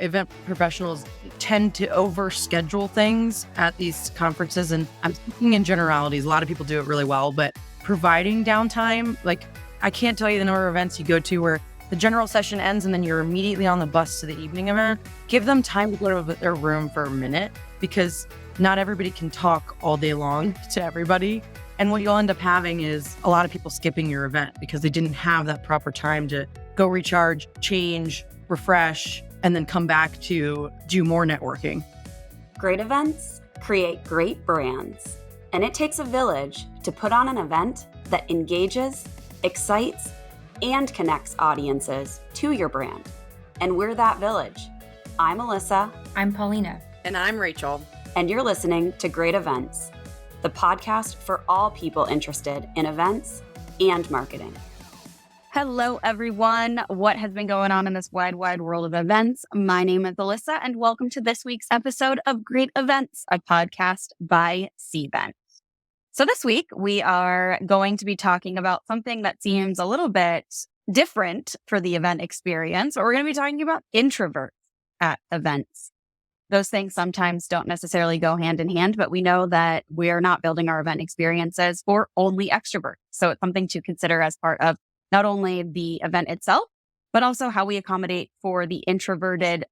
event professionals tend to overschedule things at these conferences. And I'm speaking in generalities. A lot of people do it really well, but providing downtime, like I can't tell you the number of events you go to where the general session ends and then you're immediately on the bus to the evening event. Give them time to go to their room for a minute, because not everybody can talk all day long to everybody. And what you'll end up having is a lot of people skipping your event because they didn't have that proper time to go recharge, change, refresh, and then come back to do more networking. Great events create great brands, and it takes a village to put on an event that engages, excites, and connects audiences to your brand. And we're that village. I'm Alyssa. I'm Paulina. And I'm Rachel. And you're listening to Great Events, the podcast for all people interested in events and marketing. Hello, everyone. What has been going on in this wide world of events? My name is Alyssa, and welcome to this week's episode of Great Events, a podcast by Cvent. So this week, we are going to be talking about something that seems a little bit different for the event experience. Or we're going to be talking about introverts at events. Those things sometimes don't necessarily go hand in hand, but we know that we are not building our event experiences for only extroverts. So it's something to consider as part of not only the event itself, but also how we accommodate for the introverted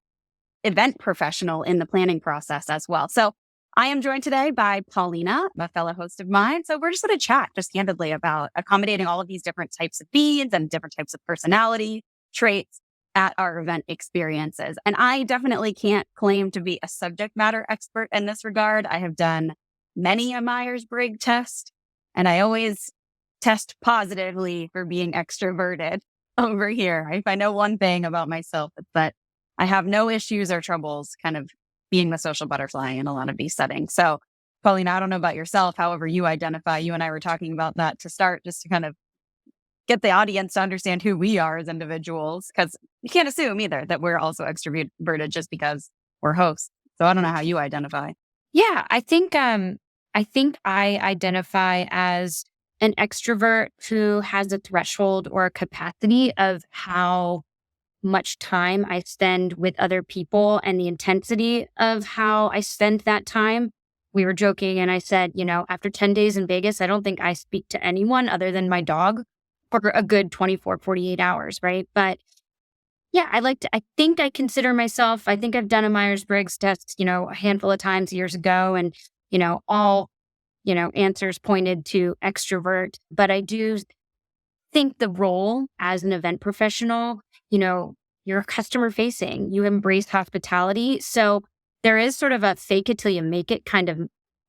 event professional in the planning process as well. So I am joined today by Paulina, a fellow host of mine. So we're just going to chat just candidly about accommodating all of these different types of needs and different types of personality traits at our event experiences. And I definitely can't claim to be a subject matter expert in this regard. I have done many a Myers-Briggs test, and I always test positively for being extroverted over here. If I know one thing about myself, it's that I have no issues or troubles kind of being the social butterfly in a lot of these settings. So, Paulina, I don't know about yourself, however you identify. You and I were talking about that to start, just to kind of get the audience to understand who we are as individuals, because you can't assume either that we're also extroverted just because we're hosts. So I don't know how you identify. Yeah, I think I identify as an extrovert who has a threshold or a capacity of how much time I spend with other people and the intensity of how I spend that time. We were joking and I said, after 10 days in Vegas, I don't think I speak to anyone other than my dog for a good 24, 48 hours, right? But yeah, I think I consider myself, I think I've done a Myers-Briggs test, a handful of times years ago, and, all, answers pointed to extrovert. But I do think the role as an event professional, you're customer facing, you embrace hospitality. So there is sort of a fake it till you make it kind of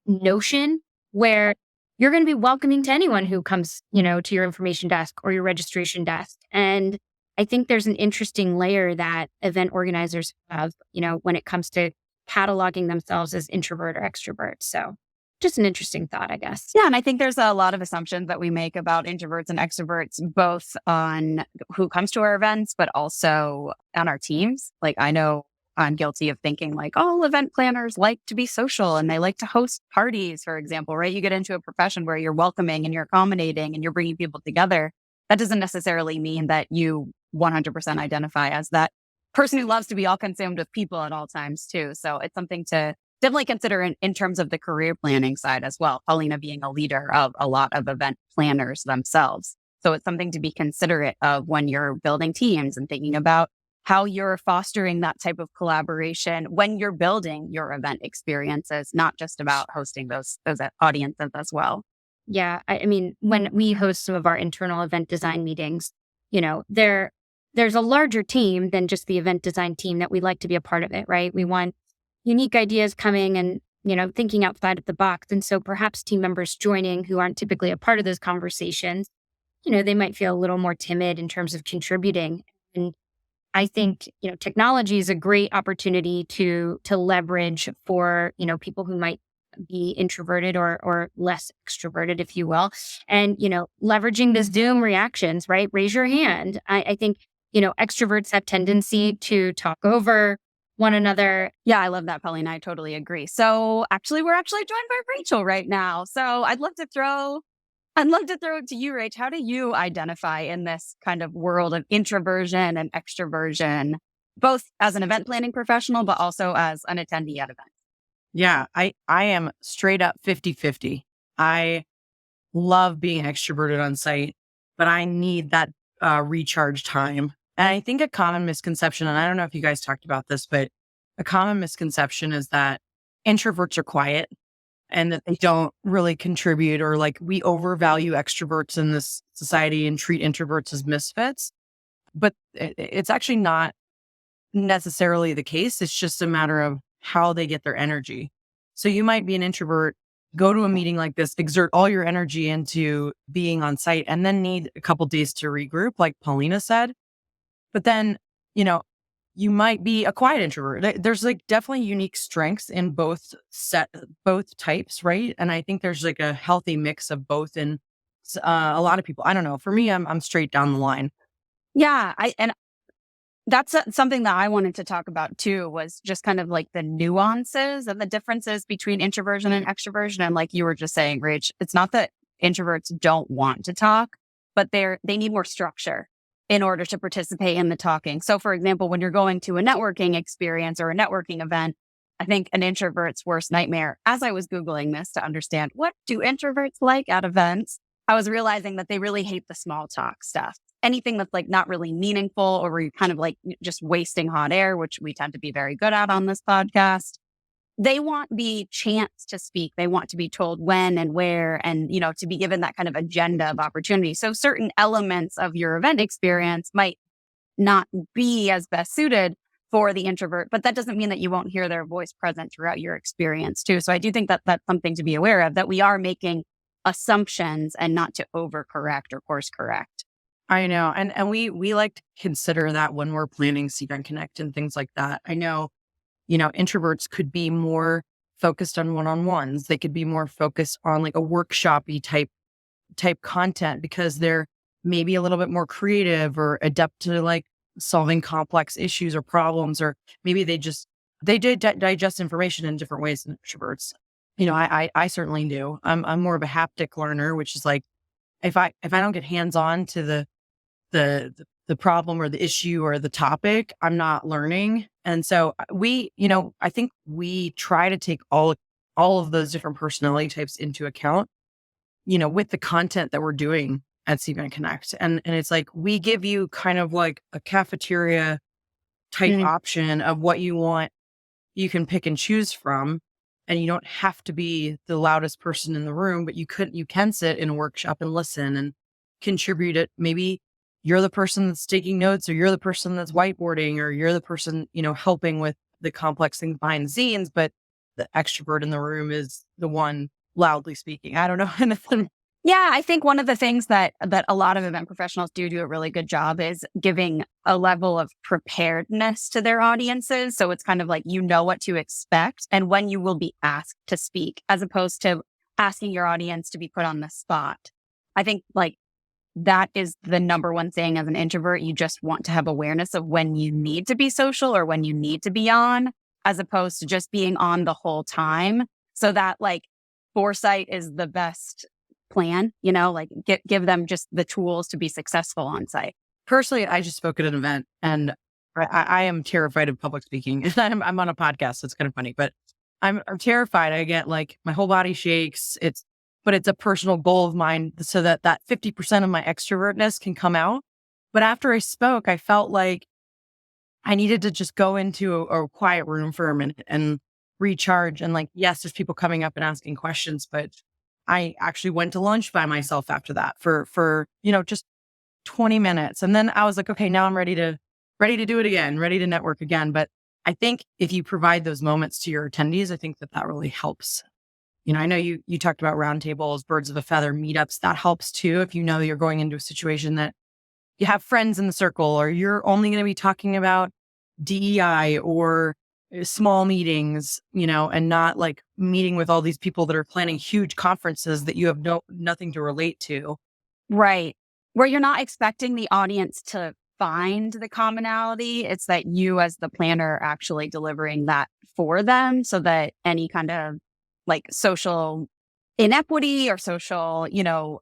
notion where you're going to be welcoming to anyone who comes, to your information desk or your registration desk. And I think there's an interesting layer that event organizers have, when it comes to cataloging themselves as introvert or extrovert. So just an interesting thought, I guess. Yeah. And I think there's a lot of assumptions that we make about introverts and extroverts, both on who comes to our events, but also on our teams. Like, I know I'm guilty of thinking like all event planners like to be social and they like to host parties, for example, right? You get into a profession where you're welcoming and you're accommodating and you're bringing people together. That doesn't necessarily mean that you 100% identify as that person who loves to be all consumed with people at all times too. So it's something to definitely consider in terms of the career planning side as well. Paulina being a leader of a lot of event planners themselves. So it's something to be considerate of when you're building teams and thinking about how you're fostering that type of collaboration when you're building your event experiences, not just about hosting those audiences as well. Yeah. I mean, when we host some of our internal event design meetings, there's a larger team than just the event design team that we like to be a part of it, right? We want unique ideas coming and, thinking outside of the box. And so perhaps team members joining who aren't typically a part of those conversations, they might feel a little more timid in terms of contributing. And I think, technology is a great opportunity to leverage for, people who might be introverted or less extroverted, if you will. And, leveraging the Zoom reactions, right? Raise your hand. I think, extroverts have tendency to talk over one another. Yeah, I love that, Paulina. I totally agree. So we're actually joined by Rachel right now. So I'd love to throw it to you, Rach. How do you identify in this kind of world of introversion and extroversion both as an event planning professional, but also as an attendee at events? Yeah, I am straight up 50-50. I love being extroverted on site, but I need that recharge time. And I think a common misconception, and I don't know if you guys talked about this, but a common misconception is that introverts are quiet and that they don't really contribute, or like we overvalue extroverts in this society and treat introverts as misfits. But it's actually not necessarily the case. It's just a matter of how they get their energy. So you might be an introvert, go to a meeting like this, exert all your energy into being on site, and then need a couple days to regroup, like Paulina said. But then, you might be a quiet introvert. There's like definitely unique strengths in both types, right? And I think there's like a healthy mix of both in a lot of people. I don't know. For me, I'm straight down the line. Yeah, and that's something that I wanted to talk about too, was just kind of like the nuances and the differences between introversion and extroversion. And like you were just saying, Rach, it's not that introverts don't want to talk, but they need more structure in order to participate in the talking. So for example, when you're going to a networking experience or a networking event, I think an introvert's worst nightmare, as I was Googling this to understand what do introverts like at events, I was realizing that they really hate the small talk stuff. Anything that's like not really meaningful, or where you're kind of like just wasting hot air, which we tend to be very good at on this podcast. They want the chance to speak. They want to be told when and where, and, to be given that kind of agenda of opportunity. So certain elements of your event experience might not be as best suited for the introvert, but that doesn't mean that you won't hear their voice present throughout your experience too. So I do think that that's something to be aware of, that we are making assumptions and not to overcorrect or course correct. I know. And we like to consider that when we're planning Cvent Connect and things like that. I know, introverts could be more focused on one-on-ones. They could be more focused on like a workshop-y type content because they're maybe a little bit more creative or adept to like solving complex issues or problems, or maybe they digest information in different ways than introverts. I certainly do. I'm more of a haptic learner, which is like if I don't get hands-on to the problem or the issue or the topic, I'm not learning. And so I think we try to take all of those different personality types into account, with the content that we're doing at Cvent Connect. And it's like, we give you kind of like a cafeteria type option of what you want. You can pick and choose from, and you don't have to be the loudest person in the room, but you can sit in a workshop and listen and contribute it. Maybe you're the person that's taking notes, or you're the person that's whiteboarding, or you're the person, helping with the complex things behind the scenes, but the extrovert in the room is the one loudly speaking. I don't know. Yeah, I think one of the things that a lot of event professionals do a really good job is giving a level of preparedness to their audiences. So it's kind of like, what to expect and when you will be asked to speak, as opposed to asking your audience to be put on the spot. I think like that is the number one thing as an introvert. You just want to have awareness of when you need to be social or when you need to be on, as opposed to just being on the whole time. So that like foresight is the best plan, like give them just the tools to be successful on site. Personally, I just spoke at an event, and I am terrified of public speaking. I'm on a podcast, so it's kind of funny, but I'm terrified. I get like my whole body shakes. But it's a personal goal of mine so that 50% of my extrovertness can come out. But after I spoke, I felt like I needed to just go into a quiet room for a minute and recharge. And like, yes, there's people coming up and asking questions, but I actually went to lunch by myself after that for just 20 minutes. And then I was like, okay, now I'm ready to do it again, ready to network again. But I think if you provide those moments to your attendees, I think that really helps. I know you talked about roundtables, birds of a feather, meetups. That helps too. If you're going into a situation that you have friends in the circle, or you're only going to be talking about DEI or small meetings, and not like meeting with all these people that are planning huge conferences that you have nothing to relate to. Right. Where you're not expecting the audience to find the commonality. It's that you as the planner are actually delivering that for them, so that any kind of like social inequity or social,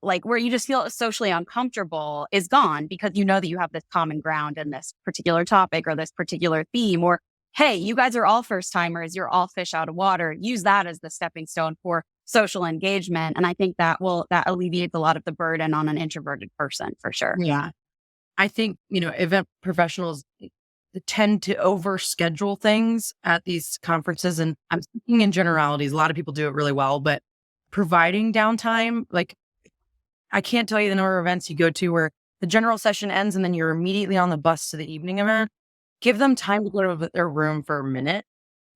like where you just feel socially uncomfortable is gone because you know that you have this common ground in this particular topic or this particular theme. Or, hey, you guys are all first timers. You're all fish out of water. Use that as the stepping stone for social engagement. And I think that alleviates a lot of the burden on an introverted person for sure. Yeah. I think, event professionals tend to overschedule things at these conferences. And I'm speaking in generalities. A lot of people do it really well, but providing downtime, like I can't tell you the number of events you go to where the general session ends and then you're immediately on the bus to the evening event. Give them time to go to their room for a minute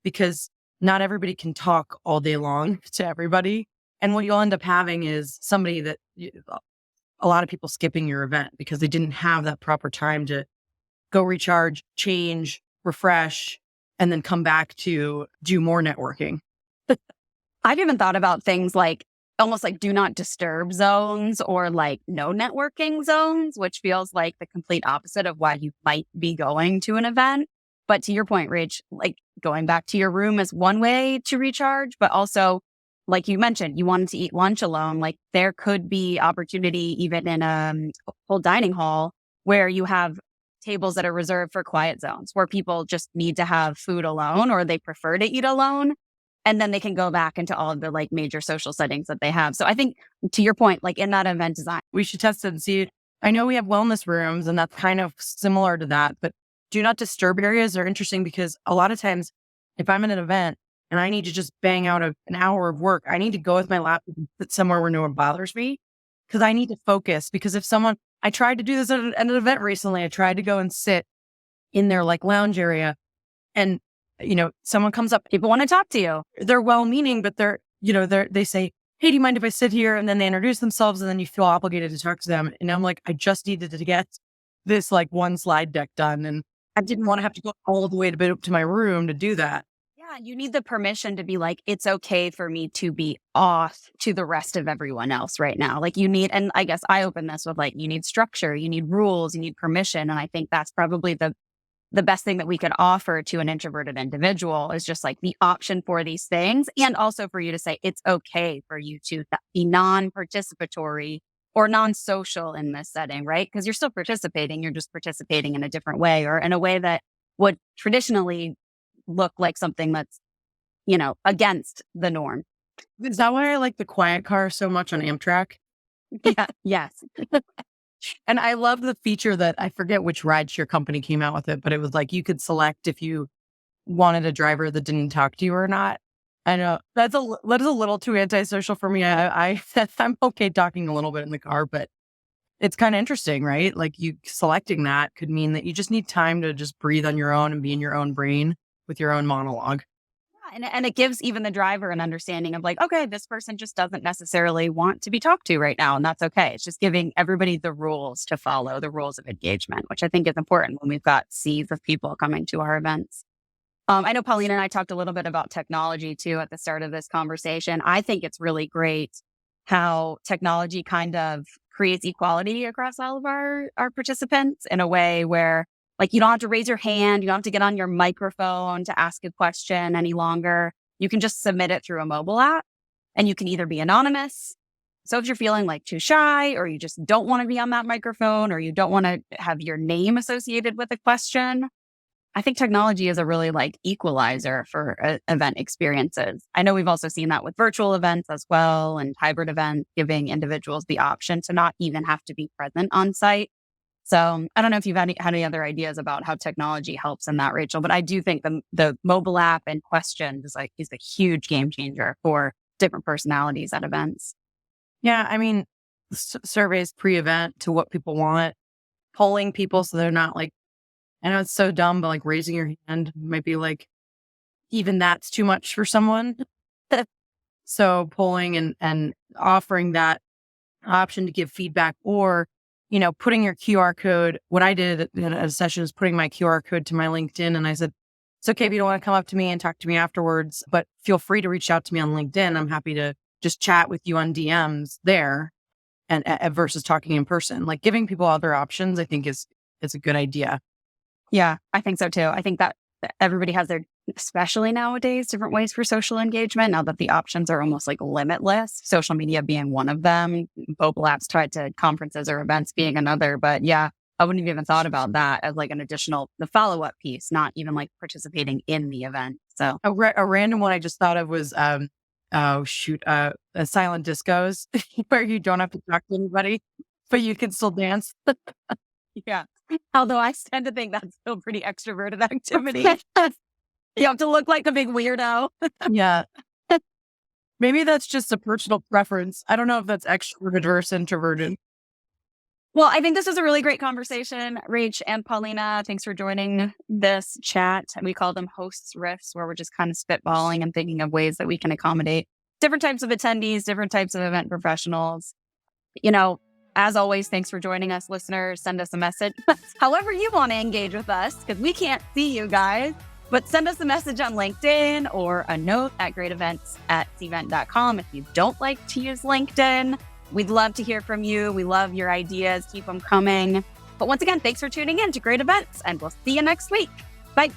because not everybody can talk all day long to everybody. And what you'll end up having is somebody that a lot of people skipping your event because they didn't have that proper time to go recharge, change, refresh, and then come back to do more networking. I've even thought about things like almost like do not disturb zones or like no networking zones, which feels like the complete opposite of why you might be going to an event. But to your point, Rach, like going back to your room is one way to recharge, but also like you mentioned, you wanted to eat lunch alone. Like there could be opportunity even in a whole dining hall where you have tables that are reserved for quiet zones where people just need to have food alone or they prefer to eat alone. And then they can go back into all of the like major social settings that they have. So I think to your point, like in that event design, we should test it and see. I know we have wellness rooms and that's kind of similar to that, but do not disturb areas are interesting because a lot of times if I'm in an event and I need to just bang out an hour of work, I need to go with my laptop and sit somewhere where no one bothers me because I need to focus. Because if I tried to do this at an event recently, I tried to go and sit in their like lounge area and someone comes up, people want to talk to you. They're well-meaning, but they say, hey, do you mind if I sit here? And then they introduce themselves and then you feel obligated to talk to them. And I'm like, I just needed to get this like one slide deck done. And I didn't want to have to go all the way to my room to do that. Yeah. You need the permission to be like, it's okay for me to be off to the rest of everyone else right now. Like and I guess I open this with like, you need structure, you need rules, you need permission. And I think that's probably the best thing that we could offer to an introverted individual is just like the option for these things. And also for you to say, it's okay for you to be non-participatory or non-social in this setting, right? Because you're still participating. You're just participating in a different way or in a way that would traditionally look like something that's, against the norm. Is that why I like the quiet car so much on Amtrak? Yeah. Yes. And I love the feature that I forget which rideshare company came out with it, but it was like you could select if you wanted a driver that didn't talk to you or not. I know that is a little too antisocial for me. I'm okay talking a little bit in the car, but it's kind of interesting, right? Like you selecting that could mean that you just need time to just breathe on your own and be in your own brain with your own monologue. And it gives even the driver an understanding of like, okay, this person just doesn't necessarily want to be talked to right now. And that's okay. It's just giving everybody the rules to follow, the rules of engagement, which I think is important when we've got seas of people coming to our events. I know Paulina and I talked a little bit about technology too at the start of this conversation. I think it's really great how technology kind of creates equality across all of our participants in a way where like you don't have to raise your hand. You don't have to get on your microphone to ask a question any longer. You can just submit it through a mobile app and you can either be anonymous. So if you're feeling like too shy or you just don't want to be on that microphone or you don't want to have your name associated with a question, I think technology is a really like equalizer for event experiences. I know we've also seen that with virtual events as well and hybrid events, giving individuals the option to not even have to be present on site. So I don't know if you've had any other ideas about how technology helps in that, Rachel, but I do think the mobile app and questions is a huge game changer for different personalities at events. Yeah, I mean, surveys pre-event to what people want, polling people so they're not like, I know it's so dumb, but like raising your hand might be like, even that's too much for someone. So polling and offering that option to give feedback or putting your QR code. What I did in a session is putting my QR code to my LinkedIn. And I said, it's okay if you don't want to come up to me and talk to me afterwards, but feel free to reach out to me on LinkedIn. I'm happy to just chat with you on DMs there and versus talking in person. Like giving people other options, I think is a good idea. Yeah, I think so too. I think that everybody has their especially nowadays, different ways for social engagement, now that the options are almost like limitless, social media being one of them, mobile apps tied to conferences or events being another. But yeah, I wouldn't have even thought about that as like an additional, the follow-up piece, not even like participating in the event. So A random one I just thought of was, silent discos where you don't have to talk to anybody, but you can still dance. yeah. Although I tend to think that's still pretty extroverted activity. You have to look like a big weirdo. Yeah. Maybe that's just a personal preference. I don't know if that's extroverted versus introverted. Well, I think this is a really great conversation. Rach and Paulina, thanks for joining this chat. We call them hosts riffs, where we're just kind of spitballing and thinking of ways that we can accommodate different types of attendees, different types of event professionals. You know, as always, thanks for joining us, listeners. Send us a message, however you want to engage with us, because we can't see you guys. But send us a message on LinkedIn or a note at greatevents@cvent.com if you don't like to use LinkedIn. We'd love to hear from you. We love your ideas. Keep them coming. But once again, thanks for tuning in to Great Events, and we'll see you next week. Bye.